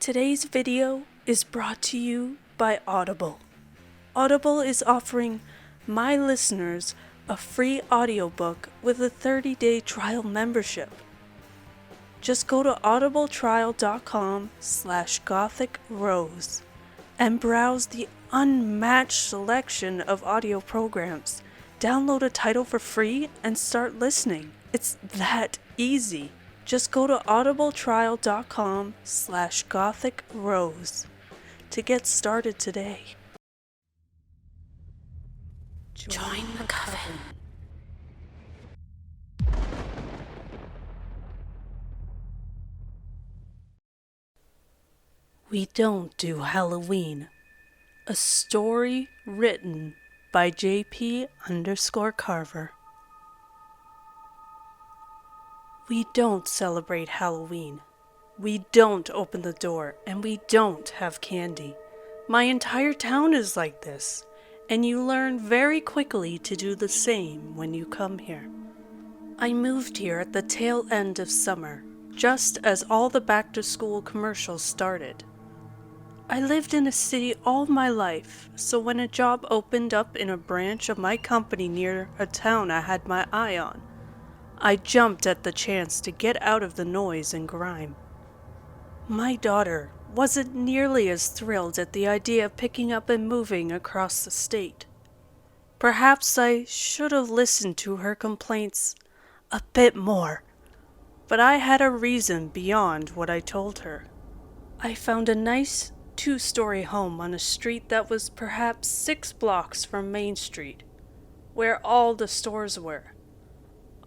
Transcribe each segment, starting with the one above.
Today's video is brought to you by Audible. Audible is offering my listeners a free audiobook with a 30-day trial membership. Just go to audibletrial.com/GothicRose and browse the unmatched selection of audio programs. Download a title for free and start listening. It's that easy. Just go to audibletrial.com/GothicRose to get started today. Join the Coven. We Don't Do Halloween. A story written by JP_Carver. We don't celebrate Halloween. We don't open the door, and we don't have candy. My entire town is like this, and you learn very quickly to do the same when you come here. I moved here at the tail end of summer, just as all the back-to-school commercials started. I lived in a city all my life, so when a job opened up in a branch of my company near a town I had my eye on, I jumped at the chance to get out of the noise and grime. My daughter wasn't nearly as thrilled at the idea of picking up and moving across the state. Perhaps I should have listened to her complaints a bit more, but I had a reason beyond what I told her. I found a nice two-story home on a street that was perhaps 6 blocks from Main Street, where all the stores were.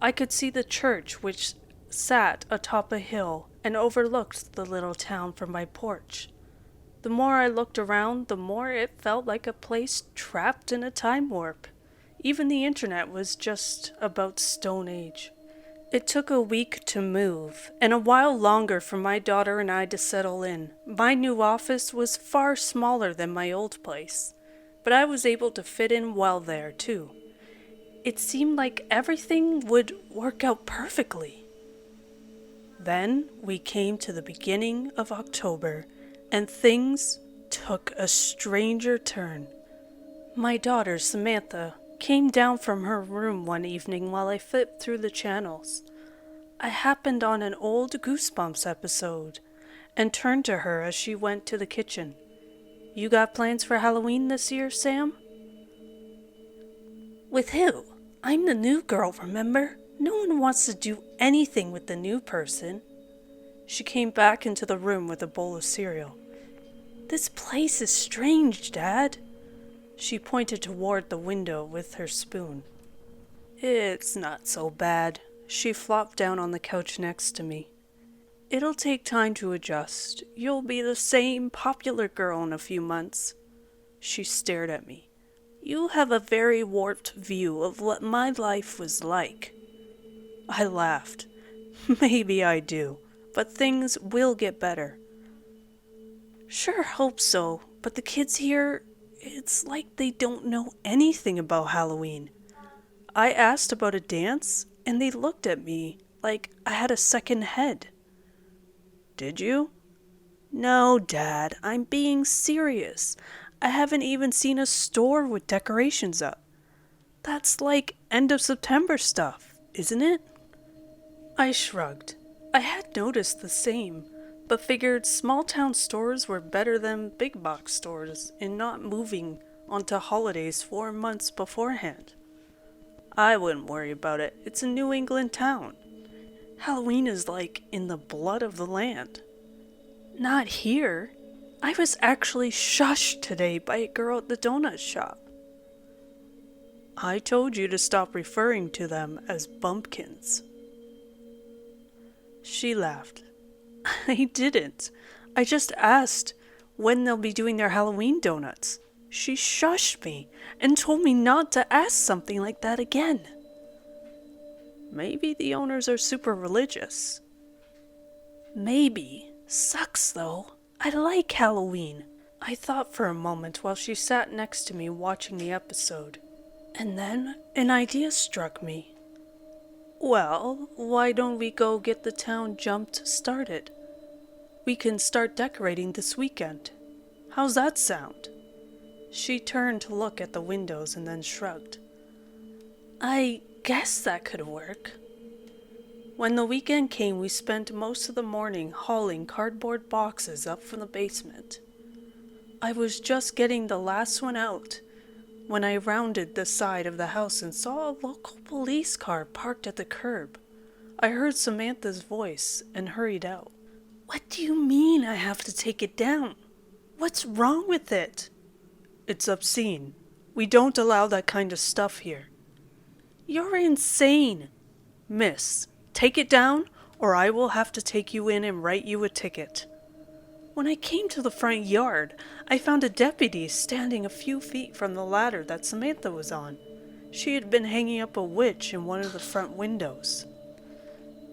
I could see the church, which sat atop a hill and overlooked the little town from my porch. The more I looked around, the more it felt like a place trapped in a time warp. Even the internet was just about Stone Age. It took a week to move, and a while longer for my daughter and I to settle in. My new office was far smaller than my old place, but I was able to fit in well there, too. It seemed like everything would work out perfectly. Then we came to the beginning of October, and things took a stranger turn. My daughter, Samantha, came down from her room one evening while I flipped through the channels. I happened on an old Goosebumps episode and turned to her as she went to the kitchen. "You got plans for Halloween this year, Sam?" "With who? I'm the new girl, remember? No one wants to do anything with the new person." She came back into the room with a bowl of cereal. "This place is strange, Dad." She pointed toward the window with her spoon. "It's not so bad." She flopped down on the couch next to me. "It'll take time to adjust. You'll be the same popular girl in a few months." She stared at me. "You have a very warped view of what my life was like." I laughed. "Maybe I do, but things will get better." "Sure hope so, but the kids here, it's like they don't know anything about Halloween. I asked about a dance, and they looked at me like I had a second head." "Did you?" "No, Dad, I'm being serious. I haven't even seen a store with decorations up. That's like end of September stuff, isn't it?" I shrugged. I had noticed the same, but figured small-town stores were better than big-box stores in not moving onto holidays 4 months beforehand. "I wouldn't worry about it. It's a New England town. Halloween is like in the blood of the land." "Not here. I was actually shushed today by a girl at the donut shop." "I told you to stop referring to them as bumpkins." She laughed. "I didn't. I just asked when they'll be doing their Halloween donuts. She shushed me and told me not to ask something like that again." "Maybe the owners are super religious." "Maybe. Sucks though. I like Halloween." I thought for a moment while she sat next to me watching the episode. And then an idea struck me. "Well, why don't we go get the town jumped started?" We can start decorating this weekend. How's that sound?" She turned to look at the windows and then shrugged. "I guess that could work." When the weekend came, we spent most of the morning hauling cardboard boxes up from the basement. I was just getting the last one out when I rounded the side of the house and saw a local police car parked at the curb. I heard Samantha's voice and hurried out. "What do you mean I have to take it down? What's wrong with it?" "It's obscene. We don't allow that kind of stuff here." "You're insane." "Miss, take it down, or I will have to take you in and write you a ticket." When I came to the front yard, I found a deputy standing a few feet from the ladder that Samantha was on. She had been hanging up a witch in one of the front windows.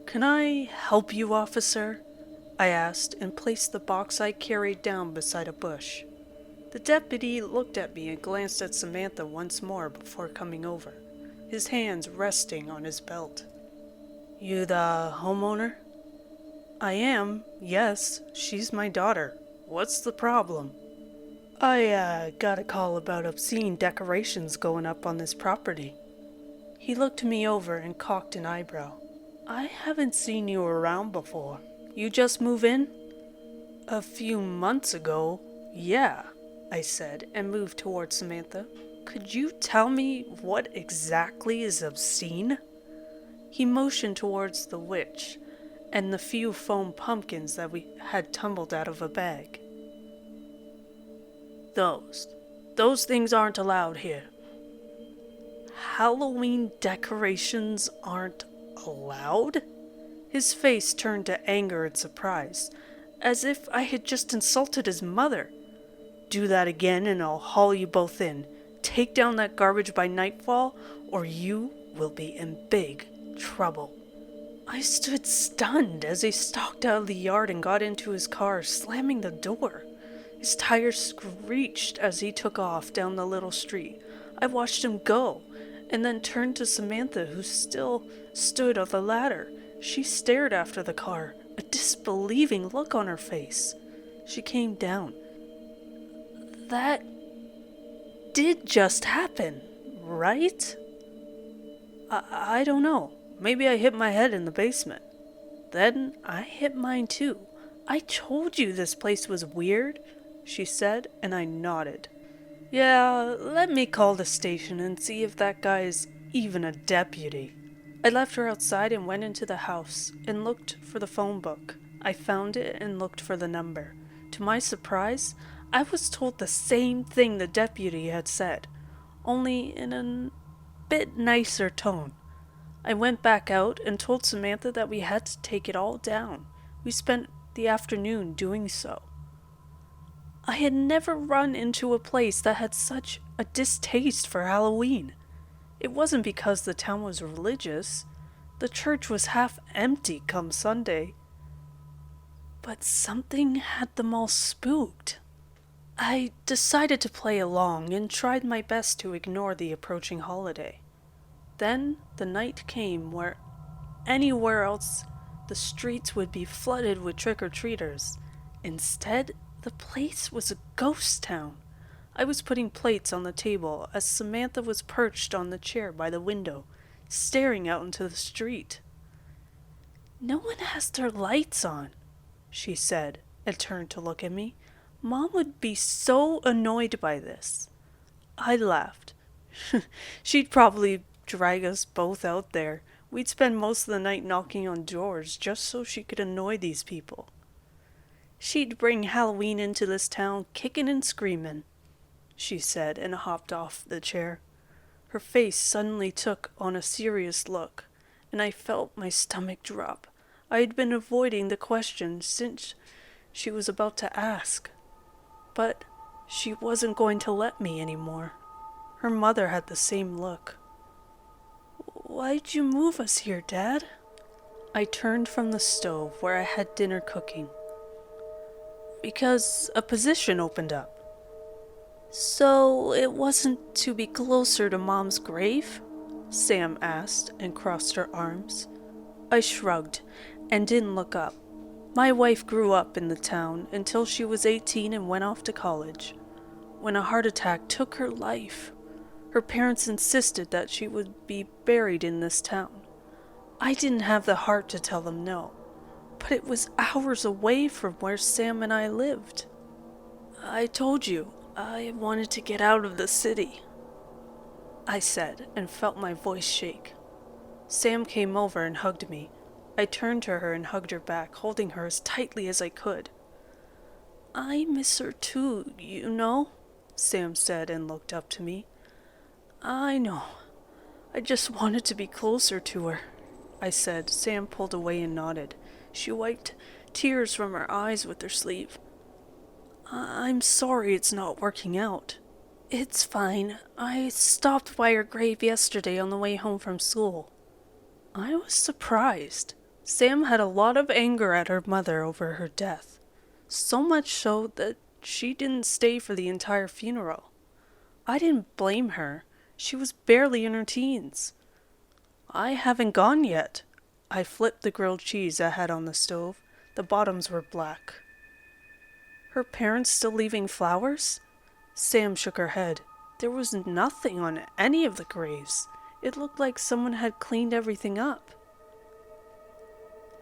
"Can I help you, officer?" I asked, and placed the box I carried down beside a bush. The deputy looked at me and glanced at Samantha once more before coming over, his hands resting on his belt. "You the homeowner?" "I am, yes. She's my daughter. What's the problem?" I got a call about obscene decorations going up on this property." He looked me over and cocked an eyebrow. "I haven't seen you around before. You just move in?" "A few months ago, yeah," I said, and moved towards Samantha. "Could you tell me what exactly is obscene?" He motioned towards the witch and the few foam pumpkins that we had tumbled out of a bag. Those things aren't allowed here." "Halloween decorations aren't allowed?" His face turned to anger and surprise, as if I had just insulted his mother. "Do that again and I'll haul you both in. Take down that garbage by nightfall, or you will be in big trouble." I stood stunned as he stalked out of the yard and got into his car, slamming the door. His tires screeched as he took off down the little street. I watched him go, and then turned to Samantha, who still stood on the ladder. She stared after the car, a disbelieving look on her face. She came down. "That did just happen, right?" I don't know. Maybe I hit my head in the basement. Then I hit mine too. I told you this place was weird," she said, and I nodded. "Yeah, let me call the station and see if that guy is even a deputy." I left her outside and went into the house and looked for the phone book. I found it and looked for the number. To my surprise, I was told the same thing the deputy had said, only in a bit nicer tone. I went back out and told Samantha that we had to take it all down. We spent the afternoon doing so. I had never run into a place that had such a distaste for Halloween. It wasn't because the town was religious. The church was half empty come Sunday. But something had them all spooked. I decided to play along and tried my best to ignore the approaching holiday. Then the night came where anywhere else the streets would be flooded with trick-or-treaters. Instead, the place was a ghost town. I was putting plates on the table as Samantha was perched on the chair by the window, staring out into the street. "No one has their lights on," she said, and turned to look at me. "Mom would be so annoyed by this." I laughed. "She'd probably drag us both out there. We'd spend most of the night knocking on doors just so she could annoy these people. She'd bring Halloween into this town kicking and screaming," she said, and hopped off the chair. Her face suddenly took on a serious look, and I felt my stomach drop. I had been avoiding the question since she was about to ask. But she wasn't going to let me anymore. Her mother had the same look. "Why'd you move us here, Dad?" I turned from the stove where I had dinner cooking. "Because a position opened up." "So it wasn't to be closer to Mom's grave?" Sam asked and crossed her arms. I shrugged and didn't look up. My wife grew up in the town until she was 18 and went off to college. When a heart attack took her life, her parents insisted that she would be buried in this town. I didn't have the heart to tell them no, but it was hours away from where Sam and I lived. I told you, I wanted to get out of the city, I said, and felt my voice shake. Sam came over and hugged me. I turned to her and hugged her back, holding her as tightly as I could. I miss her too, you know, Sam said and looked up to me. I know. I just wanted to be closer to her, I said. Sam pulled away and nodded. She wiped tears from her eyes with her sleeve. I'm sorry it's not working out. It's fine. I stopped by her grave yesterday on the way home from school. I was surprised. Sam had a lot of anger at her mother over her death. So much so that she didn't stay for the entire funeral. I didn't blame her. She was barely in her teens. I haven't gone yet. I flipped the grilled cheese I had on the stove. The bottoms were black. Her parents still leaving flowers? Sam shook her head. There was nothing on any of the graves. It looked like someone had cleaned everything up.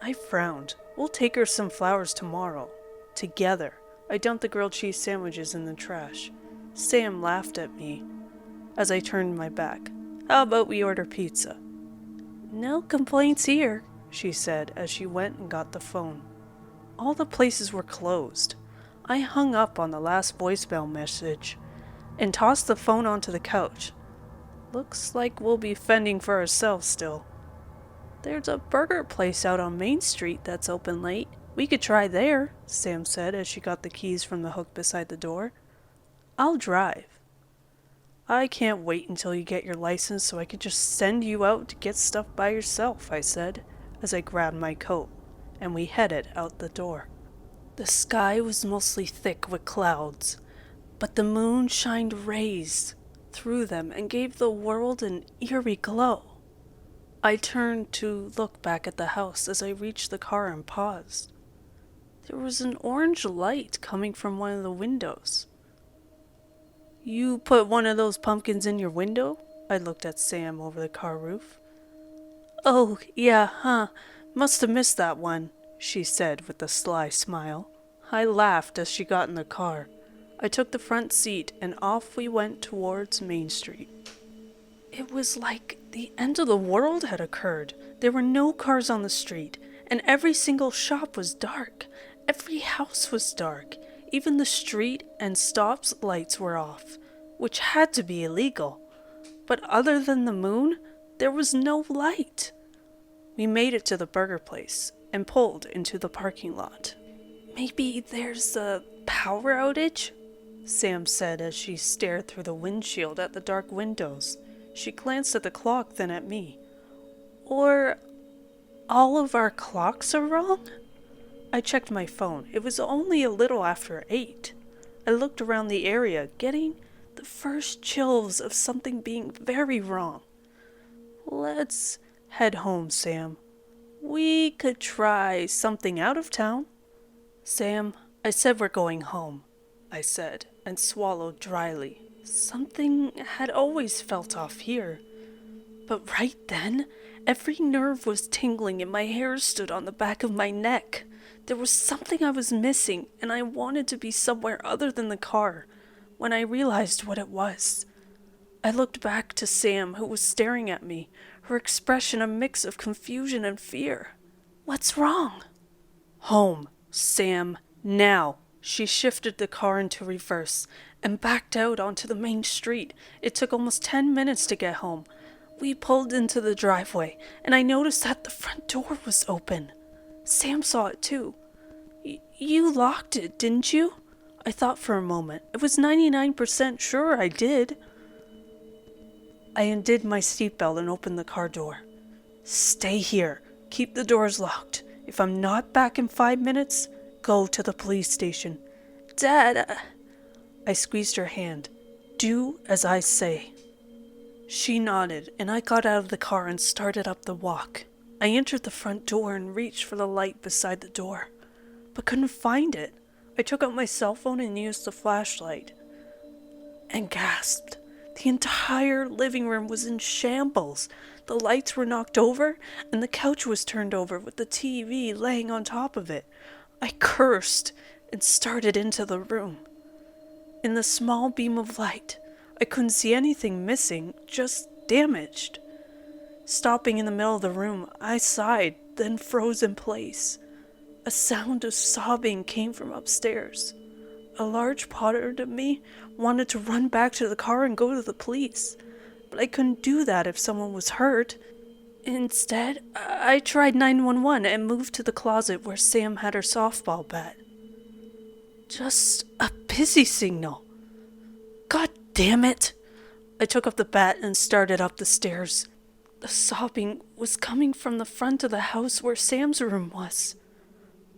I frowned. We'll take her some flowers tomorrow. Together. I dumped the grilled cheese sandwiches in the trash. Sam laughed at me as I turned my back. How about we order pizza? No complaints here, she said as she went and got the phone. All the places were closed. I hung up on the last voicemail message and tossed the phone onto the couch. Looks like we'll be fending for ourselves still. There's a burger place out on Main Street that's open late. We could try there, Sam said as she got the keys from the hook beside the door. I'll drive. I can't wait until you get your license so I can just send you out to get stuff by yourself, I said as I grabbed my coat, and we headed out the door. The sky was mostly thick with clouds, but the moon shined rays through them and gave the world an eerie glow. I turned to look back at the house as I reached the car and paused. There was an orange light coming from one of the windows. You put one of those pumpkins in your window? I looked at Sam over the car roof. Oh, yeah, huh. Must have missed that one, she said with a sly smile. I laughed as she got in the car. I took the front seat and off we went towards Main Street. It was like the end of the world had occurred. There were no cars on the street, and every single shop was dark. Every house was dark. Even the street and stops lights were off, which had to be illegal. But other than the moon, there was no light. We made it to the burger place and pulled into the parking lot. Maybe there's a power outage? Sam said as she stared through the windshield at the dark windows. She glanced at the clock, then at me. Or all of our clocks are wrong? I checked my phone. It was only a little after 8. I looked around the area, getting the first chills of something being very wrong. Let's head home, Sam. We could try something out of town. Sam, I said we're going home, I said, and swallowed dryly. Something had always felt off here. But right then, every nerve was tingling and my hair stood on the back of my neck. There was something I was missing, and I wanted to be somewhere other than the car, when I realized what it was. I looked back to Sam, who was staring at me, her expression a mix of confusion and fear. What's wrong? Home, Sam, now. She shifted the car into reverse and backed out onto the main street. It took almost 10 minutes to get home. We pulled into the driveway, and I noticed that the front door was open. Sam saw it too. You locked it, didn't you? I thought for a moment. I was 99% sure I did. I undid my seatbelt and opened the car door. Stay here. Keep the doors locked. If I'm not back in 5 minutes, go to the police station. Dad, I squeezed her hand. Do as I say. She nodded, and I got out of the car and started up the walk. I entered the front door and reached for the light beside the door. but couldn't find it. I took out my cell phone and used the flashlight, and gasped. The entire living room was in shambles. The lights were knocked over, and the couch was turned over with the TV laying on top of it. I cursed and started into the room. In the small beam of light, I couldn't see anything missing, just damaged. Stopping in the middle of the room, I sighed, then froze in place. A sound of sobbing came from upstairs. A large part of me wanted to run back to the car and go to the police, but I couldn't do that if someone was hurt. Instead, I tried 911 and moved to the closet where Sam had her softball bat. Just a busy signal. God damn it! I took up the bat and started up the stairs. The sobbing was coming from the front of the house where Sam's room was.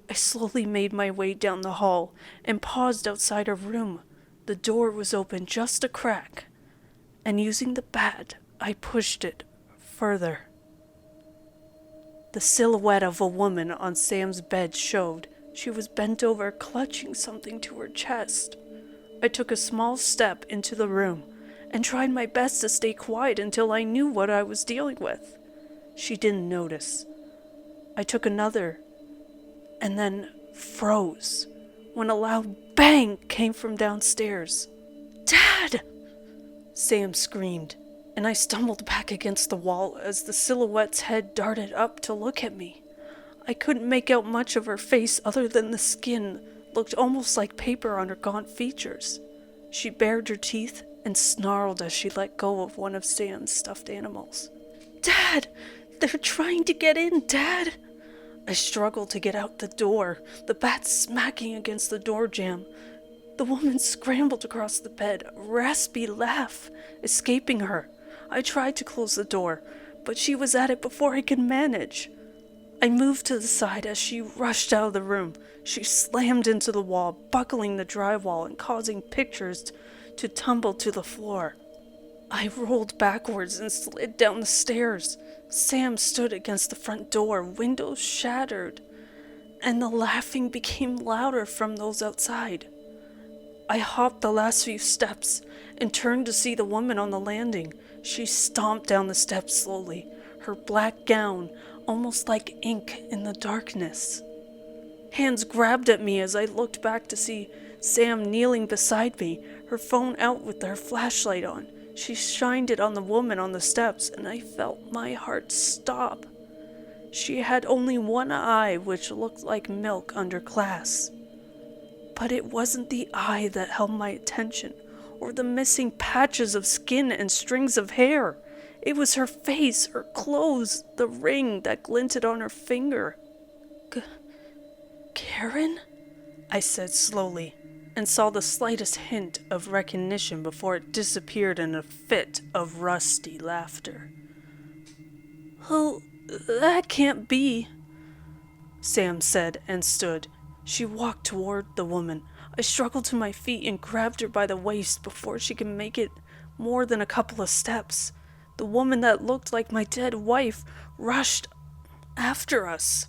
I slowly made my way down the hall and paused outside her room. The door was open just a crack, and using the bat, I pushed it further. The silhouette of a woman on Sam's bed showed. She was bent over, clutching something to her chest. I took a small step into the room and tried my best to stay quiet until I knew what I was dealing with. She didn't notice. I took another and then froze when a loud bang came from downstairs. "Dad!" Sam screamed, and I stumbled back against the wall as the silhouette's head darted up to look at me. I couldn't make out much of her face other than the skin looked almost like paper on her gaunt features. She bared her teeth and snarled as she let go of one of Sam's stuffed animals. "Dad! They're trying to get in, Dad!" I struggled to get out the door, the bat smacking against the door jamb. The woman scrambled across the bed, a raspy laugh escaping her. I tried to close the door, but she was at it before I could manage. I moved to the side as she rushed out of the room. She slammed into the wall, buckling the drywall and causing pictures to tumble to the floor. I rolled backwards and slid down the stairs. Sam stood against the front door, windows shattered, and the laughing became louder from those outside. I hopped the last few steps and turned to see the woman on the landing. She stomped down the steps slowly, her black gown almost like ink in the darkness. Hands grabbed at me as I looked back to see Sam kneeling beside me, her phone out with her flashlight on. She shined it on the woman on the steps, and I felt my heart stop. She had only one eye, which looked like milk under glass. But it wasn't the eye that held my attention, or the missing patches of skin and strings of hair. It was her face, her clothes, the ring that glinted on her finger. "Karen?" I said slowly, and saw the slightest hint of recognition before it disappeared in a fit of rusty laughter. "Oh, that can't be," Sam said and stood. She walked toward the woman. I struggled to my feet and grabbed her by the waist before she could make it more than a couple of steps. The woman that looked like my dead wife rushed after us.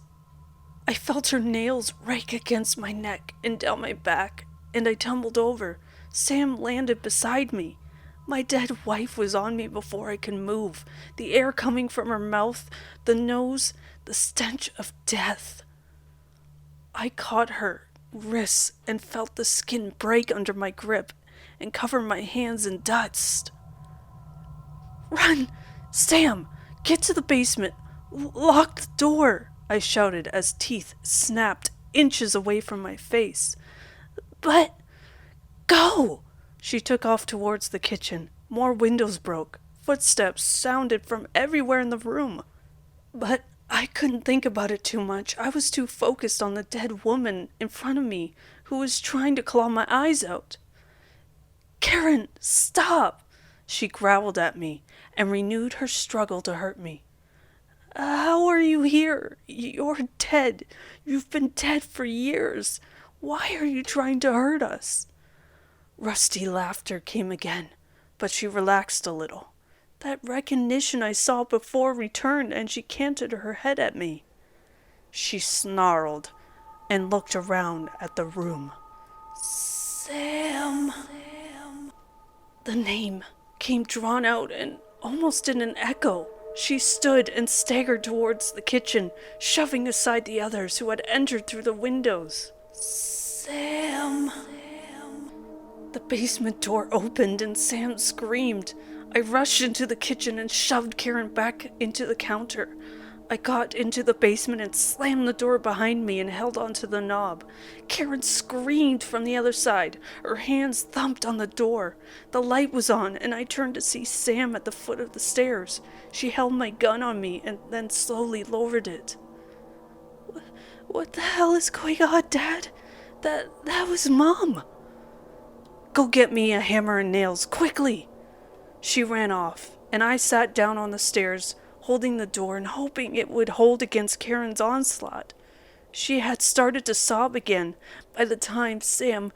I felt her nails rake against my neck and down my back, and I tumbled over. Sam landed beside me. My dead wife was on me before I could move, the air coming from her mouth, the nose, the stench of death. I caught her wrists and felt the skin break under my grip and cover my hands in dust. "Run! Sam! Get to the basement! Lock the door!" I shouted as teeth snapped inches away from my face. "But go!" She took off towards the kitchen. More windows broke. Footsteps sounded from everywhere in the room. But I couldn't think about it too much. I was too focused on the dead woman in front of me who was trying to claw my eyes out. "Karen, stop!" She growled at me and renewed her struggle to hurt me. "How are you here? You're dead. You've been dead for years. Why are you trying to hurt us?" Rusty laughter came again, but she relaxed a little. That recognition I saw before returned, and she canted her head at me. She snarled, and looked around at the room. Sam. The name came drawn out and almost in an echo. She stood and staggered towards the kitchen, shoving aside the others who had entered through the windows. Sam. The basement door opened and Sam screamed. I rushed into the kitchen and shoved Karen back into the counter. I got into the basement and slammed the door behind me and held onto the knob. Karen screamed from the other side. Her hands thumped on the door. The light was on, and I turned to see Sam at the foot of the stairs. She held my gun on me and then slowly lowered it. What the hell is going on, Dad? That was Mom. Go get me a hammer and nails, quickly. She ran off, and I sat down on the stairs, holding the door and hoping it would hold against Karen's onslaught. She had started to sob again by the time Sam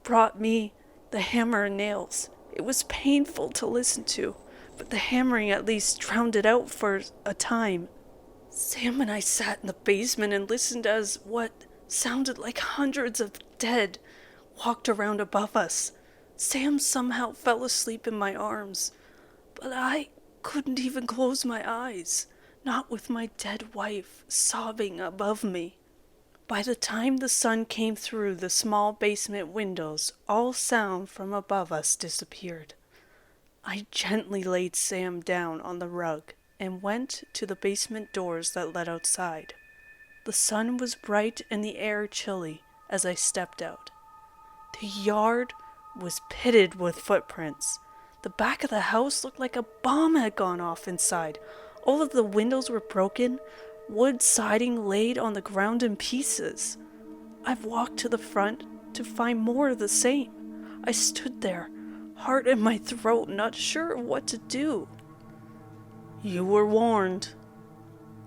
brought me the hammer and nails. It was painful to listen to, but the hammering at least drowned it out for a time. Sam and I sat in the basement and listened as what sounded like hundreds of dead walked around above us. Sam somehow fell asleep in my arms, but I couldn't even close my eyes, not with my dead wife sobbing above me. By the time the sun came through the small basement windows, all sound from above us disappeared. I gently laid Sam down on the rug and went to the basement doors that led outside. The sun was bright and the air chilly as I stepped out. The yard was pitted with footprints. The back of the house looked like a bomb had gone off inside. All of the windows were broken, wood siding laid on the ground in pieces. I've walked to the front to find more of the same. I stood there, heart in my throat, not sure what to do. You were warned.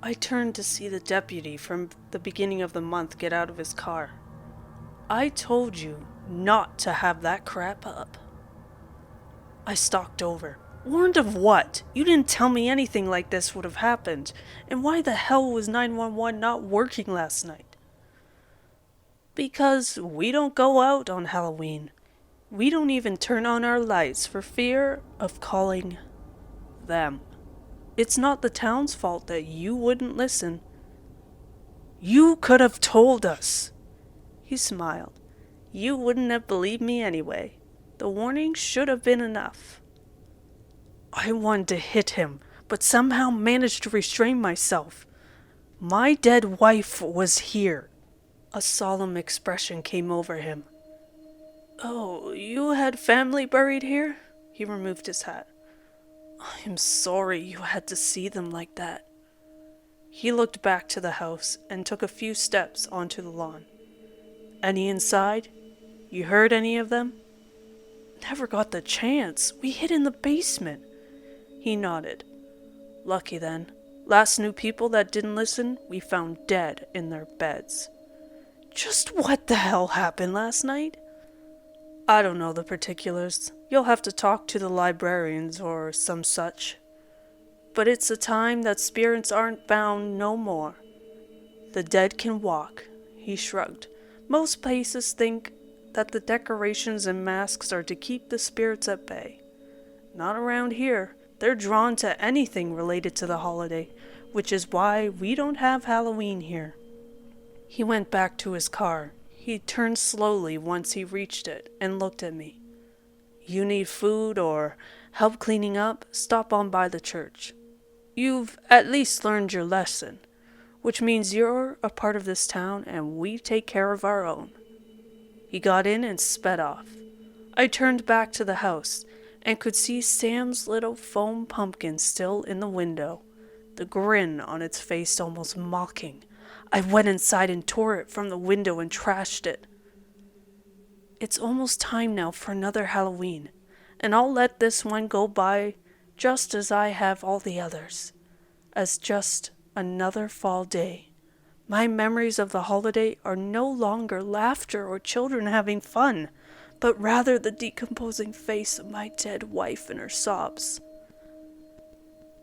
I turned to see the deputy from the beginning of the month get out of his car. I told you not to have that crap up. I stalked over. Warned of what? You didn't tell me anything like this would have happened. And why the hell was 911 not working last night? Because we don't go out on Halloween. We don't even turn on our lights for fear of calling them. It's not the town's fault that you wouldn't listen. You could have told us. He smiled. You wouldn't have believed me anyway. The warning should have been enough. I wanted to hit him, but somehow managed to restrain myself. My dead wife was here. A solemn expression came over him. Oh, you had family buried here? He removed his hat. I'm sorry you had to see them like that. He looked back to the house and took a few steps onto the lawn. Any inside? You heard any of them? Never got the chance. We hid in the basement. He nodded. Lucky then. Last new people that didn't listen, we found dead in their beds. Just what the hell happened last night? I don't know the particulars. You'll have to talk to the librarians or some such. But it's a time that spirits aren't bound no more. The dead can walk. He shrugged. Most places think that the decorations and masks are to keep the spirits at bay. Not around here. They're drawn to anything related to the holiday, which is why we don't have Halloween here. He went back to his car. He turned slowly once he reached it and looked at me. You need food or help cleaning up? Stop on by the church. You've at least learned your lesson, which means you're a part of this town and we take care of our own. He got in and sped off. I turned back to the house and could see Sam's little foam pumpkin still in the window, the grin on its face almost mocking. I went inside and tore it from the window and trashed it. It's almost time now for another Halloween, and I'll let this one go by just as I have all the others, as just another fall day. My memories of the holiday are no longer laughter or children having fun, but rather the decomposing face of my dead wife and her sobs.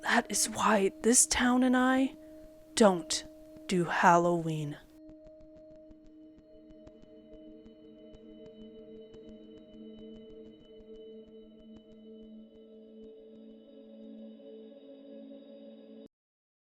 That is why this town and I don't do Halloween.